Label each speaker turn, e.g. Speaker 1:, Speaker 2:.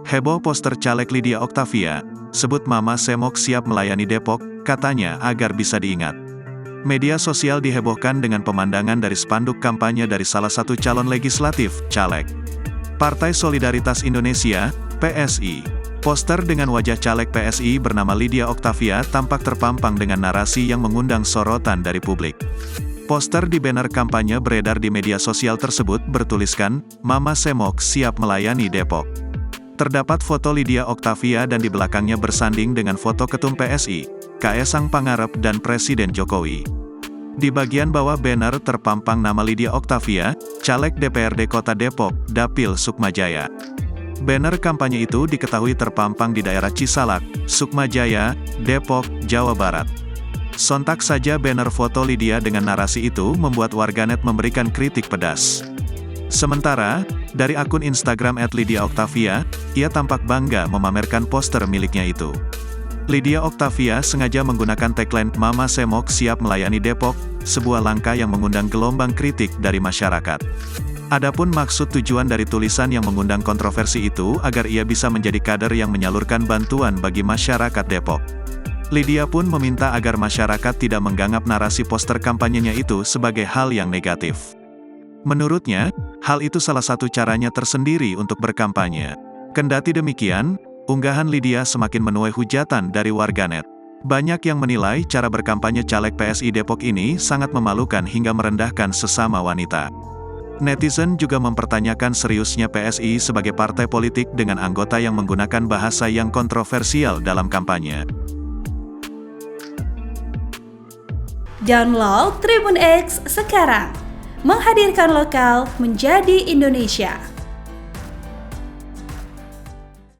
Speaker 1: Heboh poster caleg Lydia Octavia, sebut Mama Semok siap melayani Depok, katanya agar bisa diingat. Media sosial dihebohkan dengan pemandangan dari spanduk kampanye dari salah satu calon legislatif, caleg Partai Solidaritas Indonesia, PSI. Poster dengan wajah caleg PSI bernama Lydia Octavia tampak terpampang dengan narasi yang mengundang sorotan dari publik. Poster di banner kampanye beredar di media sosial tersebut bertuliskan, Mama Semok siap melayani Depok. Terdapat foto Lydia Octavia dan di belakangnya bersanding dengan foto Ketum PSI, Kaesang Pangarep dan Presiden Jokowi. Di bagian bawah banner terpampang nama Lydia Octavia, caleg DPRD Kota Depok, Dapil Sukmajaya. Banner kampanye itu diketahui terpampang di daerah Cisalak, Sukmajaya, Depok, Jawa Barat. Sontak saja banner foto Lydia dengan narasi itu membuat warganet memberikan kritik pedas. Sementara, dari akun Instagram @lydiaoctavia, ia tampak bangga memamerkan poster miliknya itu. Lydia Octavia sengaja menggunakan tagline Mama Semok siap melayani Depok, sebuah langkah yang mengundang gelombang kritik dari masyarakat. Adapun maksud tujuan dari tulisan yang mengundang kontroversi itu agar ia bisa menjadi kader yang menyalurkan bantuan bagi masyarakat Depok. Lydia pun meminta agar masyarakat tidak menganggap narasi poster kampanyenya itu sebagai hal yang negatif. Menurutnya, hal itu salah satu caranya tersendiri untuk berkampanye. Kendati demikian, unggahan Lydia semakin menuai hujatan dari warganet. Banyak yang menilai cara berkampanye caleg PSI Depok ini sangat memalukan hingga merendahkan sesama wanita. Netizen juga mempertanyakan seriusnya PSI sebagai partai politik dengan anggota yang menggunakan bahasa yang kontroversial dalam kampanye.
Speaker 2: Download Tribun X sekarang, menghadirkan lokal menjadi Indonesia.